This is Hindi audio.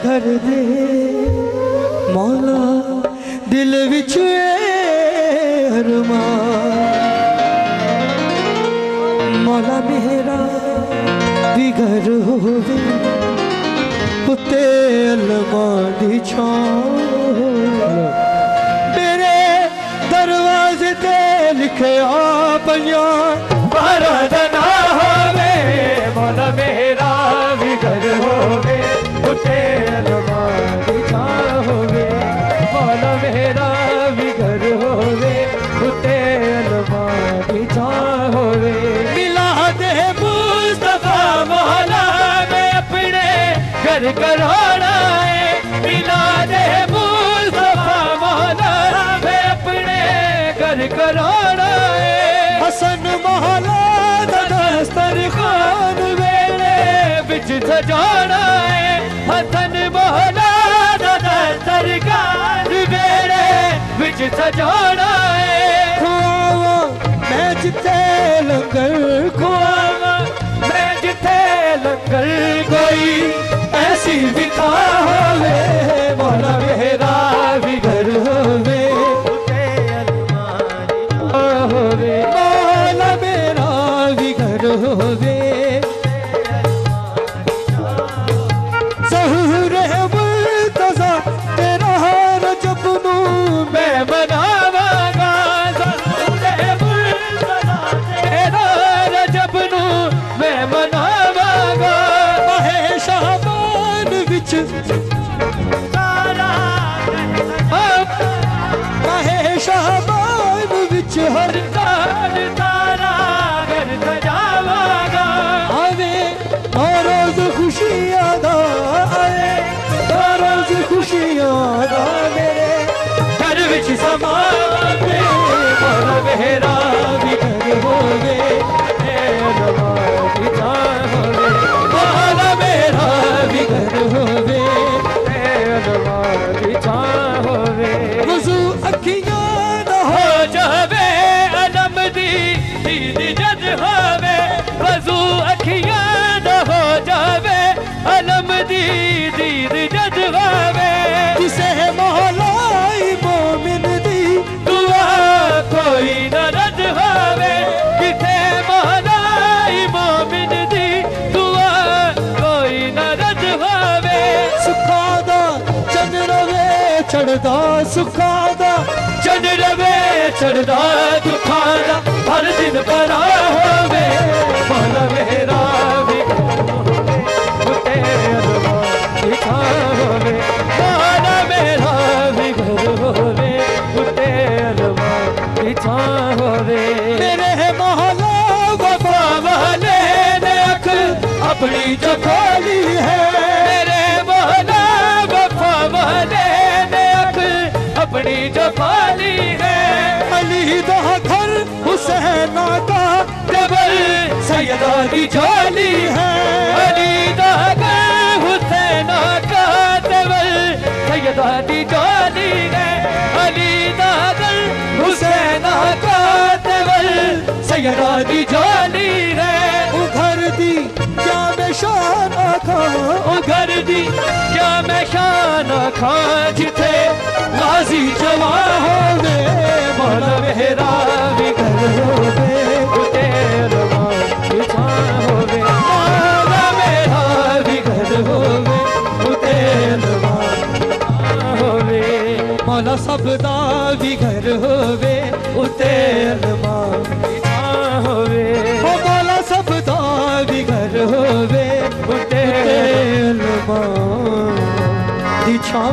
घर दे मौला दिल विच अरमान मौला मेरा भी घर होवे उत्ते अलमां दी छां मेरे दरवाजे ते लिखे पइयां बारादना होवे मौला मेरा भी घर होवे उत्ते अलमां दी छां होवे मौला मेरा भी घर होवे उत्ते अलमां दी छां होवे मिला दे मुस्तफा मौला मैं अपने घर कराना है मिला दे मुस्तफा मौला मैं अपने घर कराना है हसन मौला दा दस्तरखान वेले विच सजाना है हसन मौला दा दस्तरखान वेले विच सजाना है खुआवा मैं जिथे लंगर खुआवा मैं जिथे लंगर कोई ऐसी भी था होवे मौला मेरा भी घर होवे होवे मौला मेरा भी घर होवे ज़हूर मुर्तज़ा तेरा रजब नू मैं मनावांगा ज़हूर मुर्तज़ा तेरा रजब नू मैं मनावांगा माहे शाबान विच माहे शाबान विच हर तारा घर सजावांगा आवे और रोज खुशियां दा आए और रोज खुशियां दा मेरे घर विच समावे मौला मेरा भी घर होवे नमाज़ी जान होवे मौला मेरा भी घर होवे नमाज़ी जान होवे वज़ू अखियां दा हो जावे अलम दी दीद जद होवे वज़ू अखियां दा हो जावे अलम दी दीद जद होवे किसे मौलाई मोमिन दी दुआ कोई न रद होवे किसे मौलाई मोमिन दी दुआ कोई न रद होवे सुखा दा चंद रवे चढ़दा सुखा दा चंद रवे चढ़दा दुखा दा हर दिन बड़ा होवे मौला मेरा भी उत्ते अलमां दी छां होवे मौला मेरा भी घर होवे उत्ते अलमां दी छां होवे मेरे मौला वफा वाले ने अख अपनी जो खोली है मेरे मौला वफा वाले ने अख अपनी जो खोली है अली दा घर हुसैन का जबल सैयदा दी झोली है अली दा घर हुसैन का जबल सैयदा दी झोली है अली दा घर हुसैन का जबल सैयदा दी झोली है ओ घर दी क्या मैं शान आखा ओ घर दी क्या मैं शान आखा जिथे गाजी जवां होवे मौला मेरा भी घर होवे उत्ते अलमां दी छां होवे मौला मेरा भी घर होवे उत्ते अलमां दी छां होवे मौला सबदा भी घर होवे उत्ते अलमां दी छां होवे मौला सबदा भी घर होवे उत्ते अलमां दी छां